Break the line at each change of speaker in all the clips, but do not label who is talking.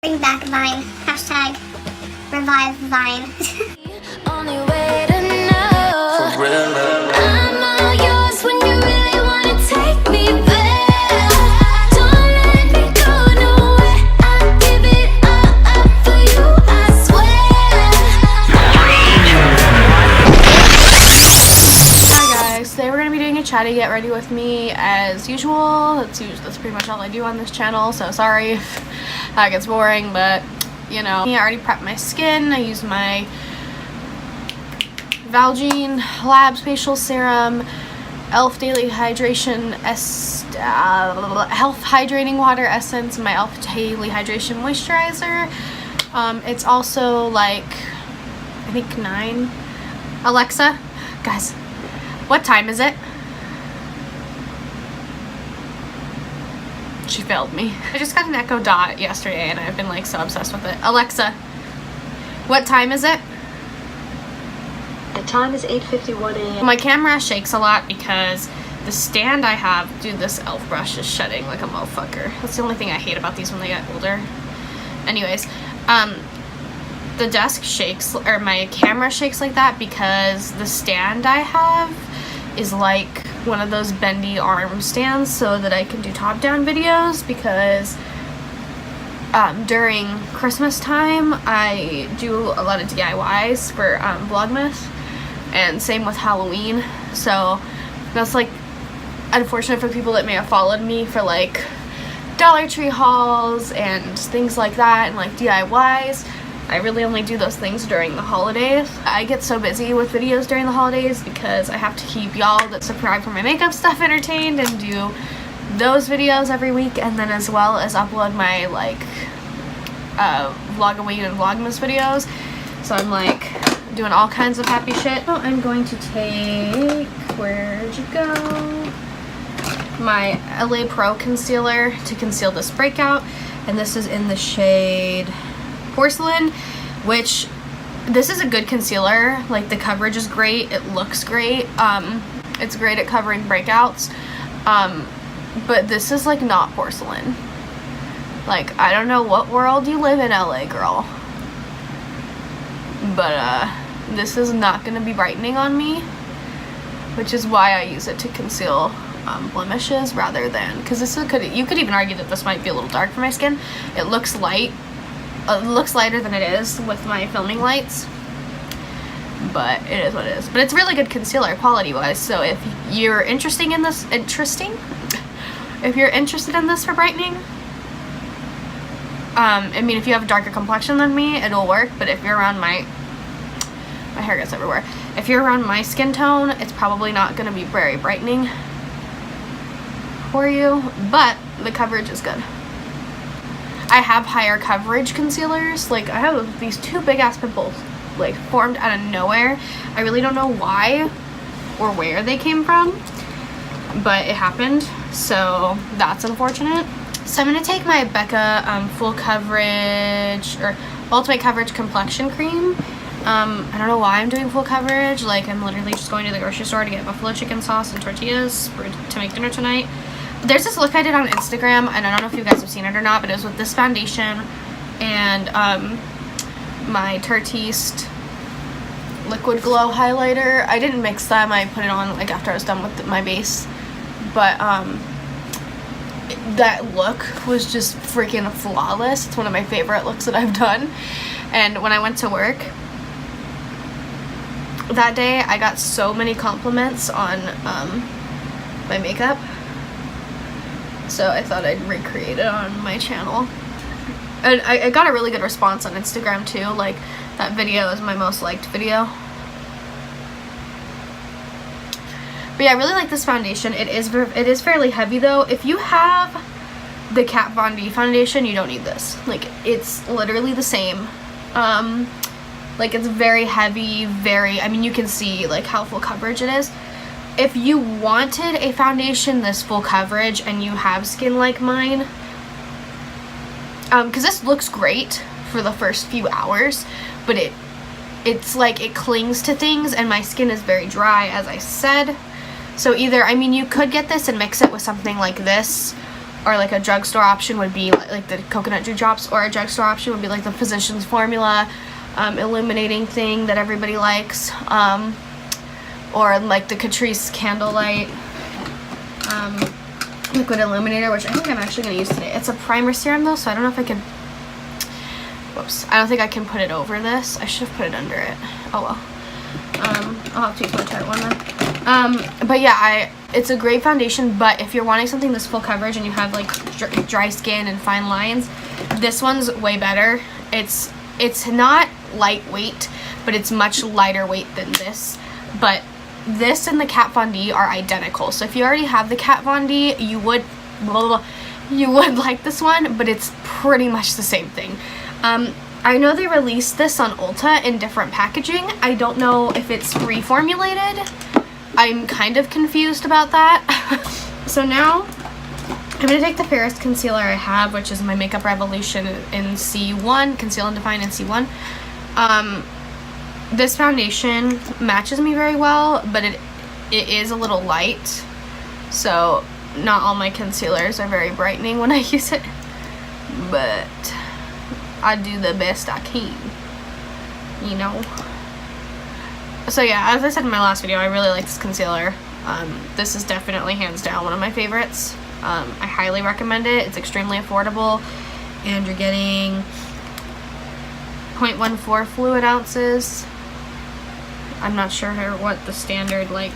Bring back Vine. Hashtag revive Vine.
Only way to know. For real. I'm all yours when you really wanna take me there. Don't let me go nowhere. I'll give it all up for you, I swear.
Hi guys, today we're gonna be doing a chatty get ready with me as usual. That's pretty much all I do on this channel, so sorry if that gets boring, but you know, I already prepped my skin. I used my Valgene Labs Facial Serum, e.l.f. Daily Hydration Health Hydrating Water Essence, and my e.l.f. Daily Hydration Moisturizer. It's also like, I think 9. Alexa, guys, what time is it? She failed me. I just got an Echo Dot yesterday and I've been like so obsessed with it. Alexa, what time is it?
The time is 8:51 a.m.
My camera shakes a lot because the stand I have, dude, this e.l.f. brush is shedding like a motherfucker. That's the only thing I hate about these when they get older. Anyways, the desk shakes, or my camera shakes like that because the stand I have is like one of those bendy arm stands so that I can do top-down videos, because during Christmas time I do a lot of DIYs for Vlogmas, and same with Halloween, so that's like unfortunate for people that may have followed me for like Dollar Tree hauls and things like that, and like DIYs. I really only do those things during the holidays. I get so busy with videos during the holidays because I have to keep y'all that subscribe for my makeup stuff entertained and do those videos every week, and then as well as upload my like Vlogaway and Vlogmas videos. So I'm like doing all kinds of happy shit. So I'm going to take, where'd you go? My LA Pro concealer to conceal this breakout, and this is in the shade Porcelain, which this is a good concealer. Like, the coverage is great, it looks great, it's great at covering breakouts, but this is like not Porcelain. Like, I don't know what world you live in, LA girl, but this is not gonna be brightening on me, which is why I use it to conceal blemishes rather than, because this is, you could even argue that this might be a little dark for my skin. It looks light. It looks lighter than it is with my filming lights, but it is what it is. But it's really good concealer quality wise, so if you're interested in this for brightening, I mean, if you have a darker complexion than me, it'll work, but if you're around my hair gets everywhere. If you're around my skin tone, it's probably not going to be very brightening for you, but the coverage is good. I have higher coverage concealers. Like, I have these 2 big ass pimples like formed out of nowhere. I really don't know why or where they came from, but it happened, so that's unfortunate. So I'm gonna take my Becca full coverage or ultimate coverage complexion cream. I don't know why I'm doing full coverage. Like, I'm literally just going to the grocery store to get buffalo chicken sauce and tortillas to make dinner tonight. There's this look I did on Instagram, and I don't know if you guys have seen it or not, but it was with this foundation and my Tartiest liquid glow highlighter. I didn't mix them, I put it on like after I was done with my base, but that look was just freaking flawless. It's one of my favorite looks that I've done. And when I went to work that day, I got so many compliments on my makeup, so I thought I'd recreate it on my channel. And I got a really good response on Instagram too. Like, that video is my most liked video. But yeah, I really like this foundation. It is fairly heavy though. If you have the Kat Von D foundation, you don't need this. Like, it's literally the same. Like, it's very heavy, I mean, you can see like how full coverage it is. If you wanted a foundation this full coverage and you have skin like mine, because this looks great for the first few hours, but it's like it clings to things, and my skin is very dry, as I said. So either, I mean, you could get this and mix it with something like this, or like a drugstore option would be like the coconut dew drops, or a drugstore option would be like the Physicians Formula illuminating thing that everybody likes, or like the Catrice Candlelight liquid illuminator, which I think I'm actually going to use today. It's a primer serum though, so I don't know if I can, whoops, I don't think I can put it over this. I should have put it under it. Oh well. I'll have to use my Tarte one then. But yeah, it's a great foundation, but if you're wanting something that's full coverage and you have like dry skin and fine lines, this one's way better. It's not lightweight, but it's much lighter weight than this. But this and the Kat Von D are identical. So if you already have the Kat Von D, you would like this one, but it's pretty much the same thing. I know they released this on Ulta in different packaging. I don't know if it's reformulated. I'm kind of confused about that. So now I'm going to take the fairest concealer I have, which is my Makeup Revolution in C1, Conceal and Define in C1. This foundation matches me very well, but it is a little light. So not all my concealers are very brightening when I use it, but I do the best I can, you know. So yeah, as I said in my last video, I really like this concealer. This is definitely hands down one of my favorites. I highly recommend it. It's extremely affordable, and you're getting 0.14 fluid ounces. I'm not sure what the standard like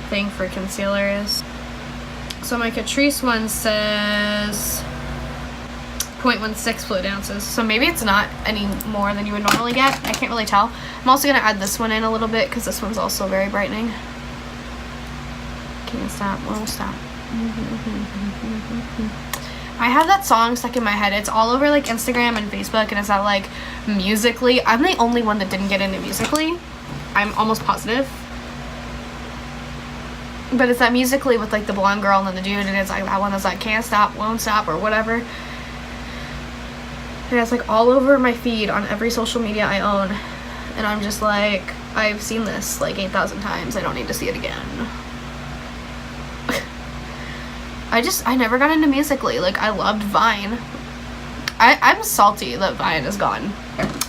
thing for concealer is. So my Catrice one says 0.16 fluid ounces, so maybe it's not any more than you would normally get. I can't really tell. I'm also going to add this one in a little bit because this one's also very brightening. Can't stop, won't stop. I have that song stuck in my head. It's all over like Instagram and Facebook, and it's that like Musically. I'm the only one that didn't get into Musically. I'm almost positive. But it's that Musically with like the blonde girl and then the dude, and it's like that one that's like can't stop, won't stop, or whatever. And it's like all over my feed on every social media I own. And I'm just like, I've seen this like 8,000 times. I don't need to see it again. I never got into Musically. Like, I loved Vine. I'm salty that Vine is gone.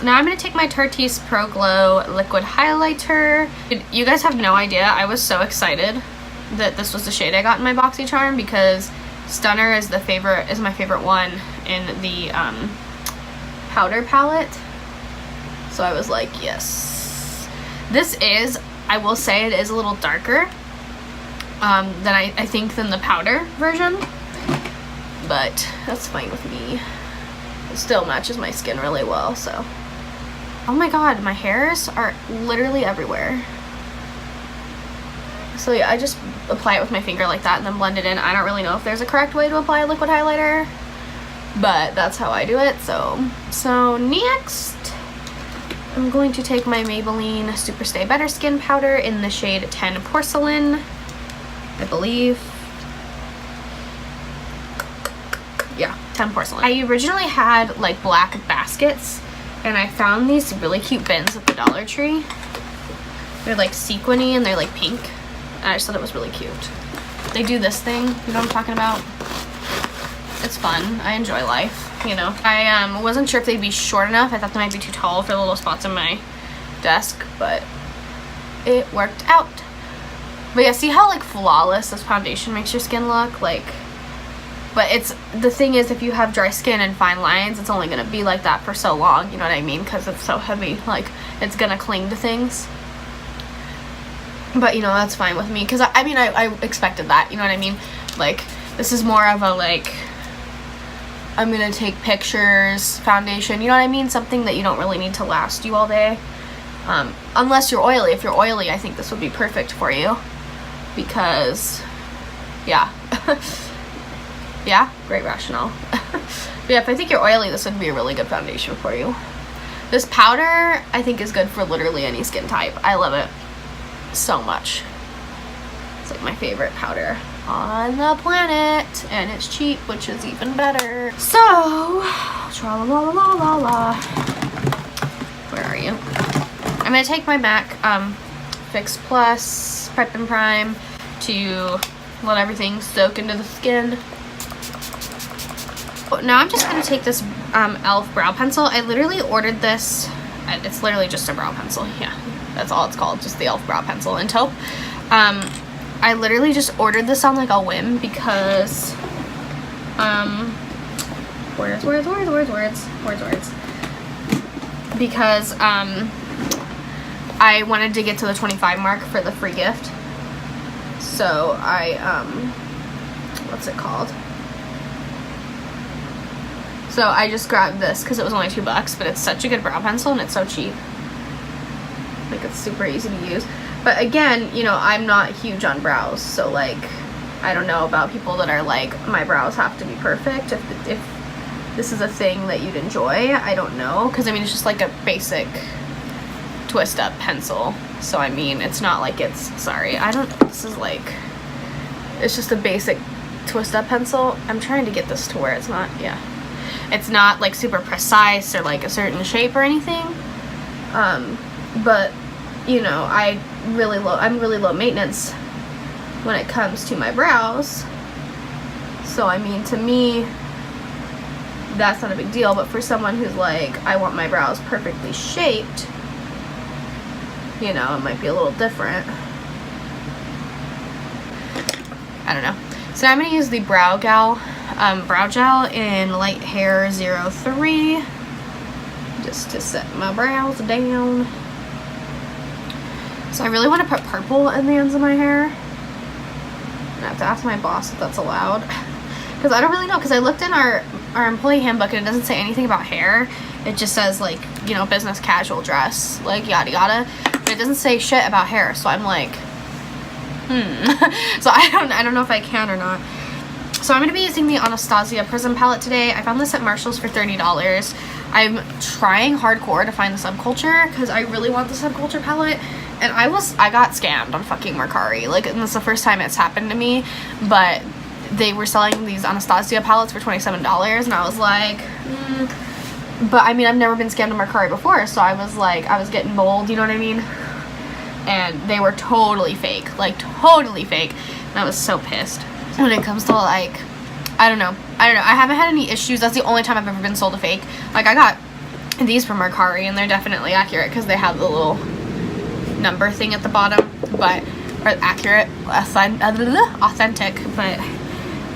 Now I'm going to take my Tartiest Pro Glow Liquid Highlighter. You guys have no idea. I was so excited that this was the shade I got in my BoxyCharm because Stunner is my favorite one in the powder palette. So I was like, yes. This is, I will say, it is a little darker than I think than the powder version, but that's fine with me. It still matches my skin really well, so. Oh my god, my hairs are literally everywhere. So yeah, I just apply it with my finger like that and then blend it in. I don't really know if there's a correct way to apply a liquid highlighter, but that's how I do it. So next, I'm going to take my Maybelline Super Stay Better Skin Powder in the shade 10 Porcelain, I believe. Yeah, 10 Porcelain. I originally had like black baskets, and I found these really cute bins at the Dollar Tree. They're like sequiny and they're like pink, and I just thought it was really cute. They do this thing, you know what I'm talking about? It's fun. I enjoy life, you know. I wasn't sure if they'd be short enough. I thought they might be too tall for the little spots in my desk, but it worked out. But yeah, see how like flawless this foundation makes your skin look? Like, but the thing is, if you have dry skin and fine lines, it's only gonna be like that for so long, you know what I mean? Because it's so heavy, like it's gonna cling to things. But you know, that's fine with me, because I mean, I expected that, you know what I mean? Like, this is more of a like, I'm gonna take pictures foundation, you know what I mean? Something that you don't really need to last you all day. Unless you're oily. If you're oily, I think this would be perfect for you. Because, yeah. Yeah, great rationale. But yeah, if I think you're oily, this would be a really good foundation for you. This powder, I think, is good for literally any skin type. I love it so much. It's like my favorite powder on the planet, and it's cheap, which is even better. So, tra-la-la-la-la-la. Where are you? I'm gonna take my MAC Fix Plus Prep and Prime to let everything soak into the skin. Now I'm just going to take this e.l.f. brow pencil. I literally ordered this. It's literally just a brow pencil. Yeah, that's all it's called. Just the e.l.f. brow pencil in taupe. I literally just ordered this on like a whim because because I wanted to get to the 25 mark for the free gift. So I what's it called? So I just grabbed this because it was only $2, but it's such a good brow pencil and it's so cheap. Like, it's super easy to use. But again, you know, I'm not huge on brows, so like, I don't know about people that are like, my brows have to be perfect. If this is a thing that you'd enjoy, I don't know, because I mean, it's just like a basic twist up pencil. So I mean, it's not like it's, sorry, this is like, it's just a basic twist up pencil. I'm trying to get this to where it's not, yeah. It's not like super precise or like a certain shape or anything. But you know, I'm really low maintenance when it comes to my brows. So I mean, to me, that's not a big deal, but for someone who's like, I want my brows perfectly shaped, you know, it might be a little different. I don't know. So I'm going to use the brow gel in Light Hair 03 just to set my brows down. So I really want to put purple in the ends of my hair. I have to ask my boss if that's allowed, because I don't really know, because I looked in our employee handbook and it doesn't say anything about hair. It just says like, you know, business casual dress, like yada yada, but it doesn't say shit about hair. So I'm like, so I don't know if I can or not. So I'm going to be using the Anastasia Prism palette today. I found this at Marshall's for $30. I'm trying hardcore to find the Subculture because I really want the Subculture palette. And I got scammed on fucking Mercari. Like, and this is the first time it's happened to me. But they were selling these Anastasia palettes for $27. And I was like, But I mean, I've never been scammed on Mercari before. So I was like, I was getting bold, you know what I mean? And they were totally fake. Like, totally fake. And I was so pissed. When it comes to like, I don't know, I haven't had any issues. That's the only time I've ever been sold a fake. Like, I got these from Mercari and they're definitely accurate because they have the little number thing at the bottom, but or accurate, authentic. But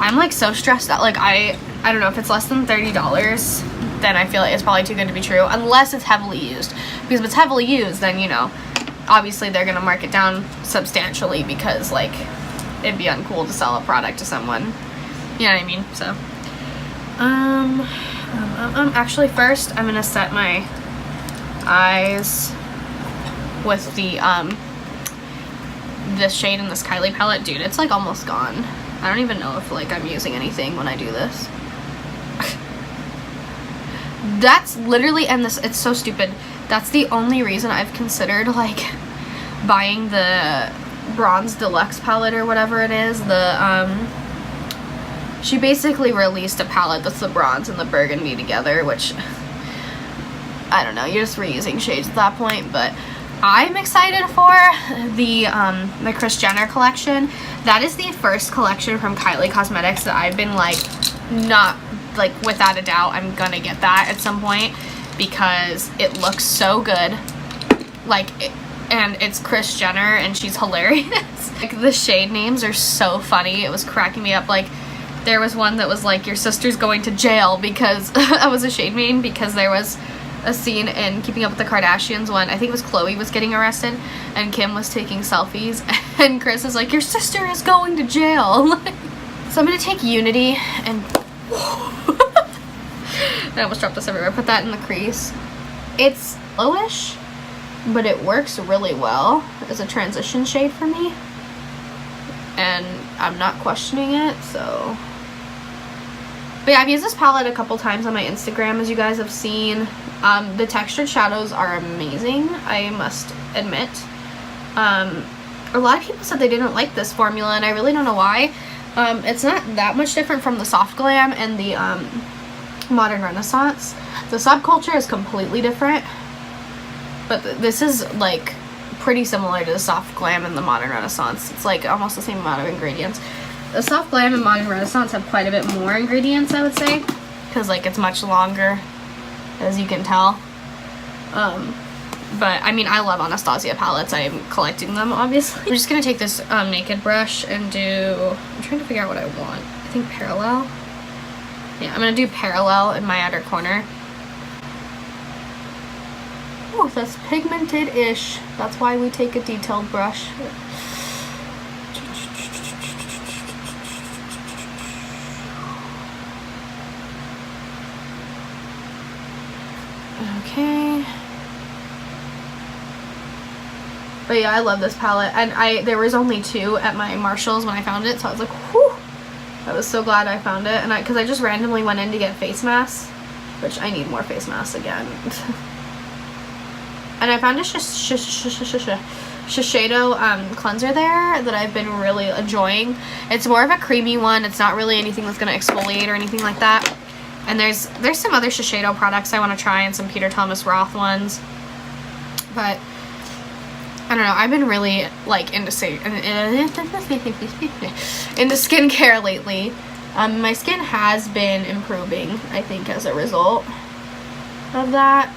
I'm like so stressed out. Like, I don't know, if it's less than $30, then I feel like it's probably too good to be true, unless it's heavily used. Because if it's heavily used, then, you know, obviously they're gonna mark it down substantially because like, it'd be uncool to sell a product to someone, you know what I mean? So actually first I'm gonna set my eyes with the this shade in this Kylie palette. Dude, it's like almost gone. I don't even know if like I'm using anything when I do this. That's literally, and this, it's so stupid, that's the only reason I've considered like buying the Bronze Deluxe palette or whatever it is. She basically released a palette that's the bronze and the burgundy together, which I don't know, you're just reusing shades at that point. But I'm excited for the Kris Jenner collection. That is the first collection from Kylie Cosmetics that I've been like, not like, without a doubt I'm gonna get that at some point because it looks so good. Like, and it's Kris Jenner and she's hilarious. Like, the shade names are so funny. It was cracking me up. Like, there was one that was like, your sister's going to jail, because I was a shade name because there was a scene in Keeping Up with the Kardashians when I think it was Khloe was getting arrested and Kim was taking selfies and Kris is like, your sister is going to jail. So I'm gonna take Unity and I almost dropped this everywhere. Put that in the crease. It's lowish, but it works really well as a transition shade for me, and I'm not questioning it. So, but yeah, I've used this palette a couple times on my Instagram, as you guys have seen. The textured shadows are amazing, I must admit. A lot of people said they didn't like this formula, and I really don't know why. It's not that much different from the Soft Glam and the Modern Renaissance. The Subculture is completely different, but this is like pretty similar to the Soft Glam and the Modern Renaissance. It's like almost the same amount of ingredients. The Soft Glam and Modern Renaissance have quite a bit more ingredients, I would say, because like it's much longer, as you can tell. But I mean, I love Anastasia palettes. I'm collecting them, obviously. I'm just gonna take this naked brush and do, I'm trying to figure out what I want. I think parallel. Yeah, I'm gonna do parallel in my outer corner. Oh, that's pigmented-ish. That's why we take a detailed brush. Okay. But yeah, I love this palette, and there was only 2 at my Marshall's when I found it, so I was like, whew. I was so glad I found it, and because I just randomly went in to get face masks, which I need more face masks again. And I found a Shiseido cleanser there that I've been really enjoying. It's more of a creamy one. It's not really anything that's going to exfoliate or anything like that. And there's some other Shiseido products I want to try, and some Peter Thomas Roth ones. But I don't know. I've been really like into skincare lately. My skin has been improving, I think, as a result of that.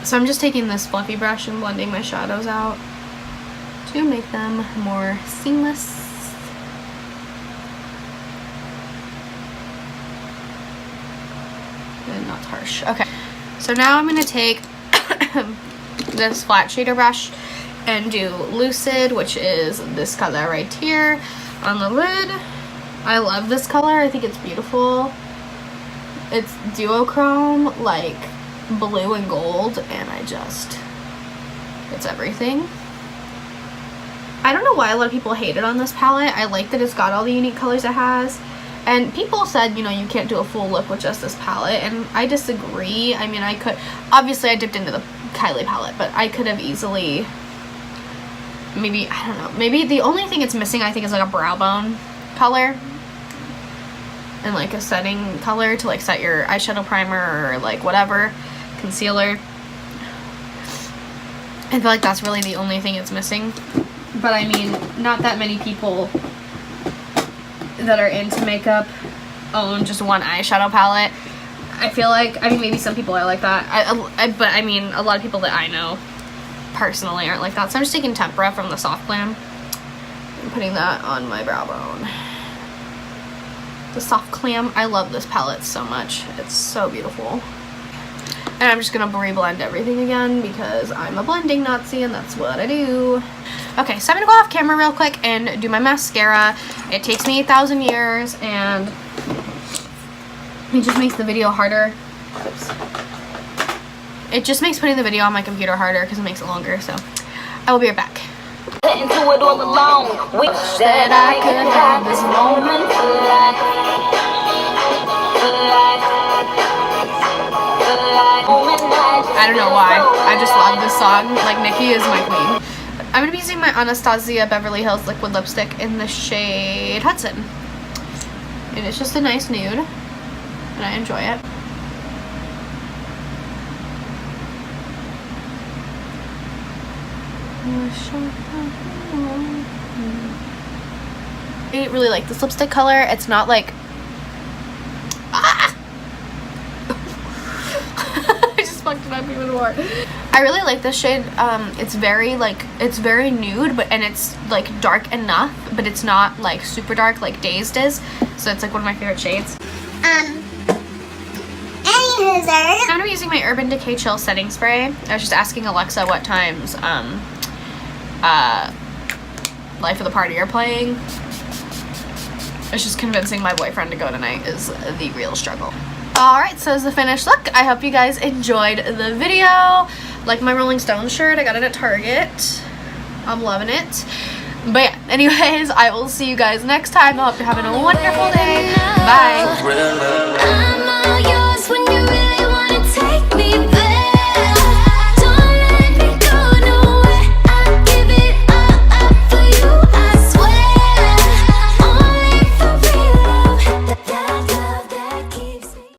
So I'm just taking this fluffy brush and blending my shadows out to make them more seamless. And not harsh. Okay, so now I'm going to take this flat shader brush and do Lucid, which is this color right here on the lid. I love this color. I think it's beautiful. It's duochrome, like blue and gold, and it's everything. I don't know why a lot of people hate it on this palette. I like that it's got all the unique colors it has, and people said, you know, you can't do a full look with just this palette, and I disagree. I mean, I could, obviously I dipped into the Kylie palette, but I could have easily, maybe, I don't know, maybe the only thing it's missing, I think, is like a brow bone color and like a setting color to like set your eyeshadow primer or like whatever, concealer. I feel like that's really the only thing it's missing. But I mean, not that many people that are into makeup own just one eyeshadow palette. I feel like, I mean, maybe some people are like that, but I mean, a lot of people that I know personally aren't like that. So I'm just taking Tempera from the Soft Glam and putting that on my brow bone. The Soft Glam, I love this palette so much. It's so beautiful. And I'm just gonna re-blend everything again because I'm a blending Nazi and that's what I do. Okay, so I'm gonna go off camera real quick and do my mascara. It takes me 1,000 years and it just makes the video harder. Oops. It just makes putting the video on my computer harder because it makes it longer, so I will be right back.
Into it all alone. Wish that I could have this moment for life.
I don't know why. I just love this song. Like, Nicki is my queen. I'm gonna be using my Anastasia Beverly Hills liquid lipstick in the shade Hudson. And it's just a nice nude. And I enjoy it. I really like this lipstick color. It's not like, I just fucked it up even more. I really like this shade. It's very nude, and it's like dark enough, but it's not like super dark like Dazed is. So it's like one of my favorite shades.
Anywho,
I'm gonna be using my Urban Decay Chill setting spray. I was just asking Alexa what times Life of the Party are playing. It's just convincing my boyfriend to go tonight is the real struggle. Alright, so as the finished look, I hope you guys enjoyed the video. Like my Rolling Stones shirt, I got it at Target. I'm loving it. But yeah, anyways, I will see you guys next time. I hope you're having a wonderful day. Bye.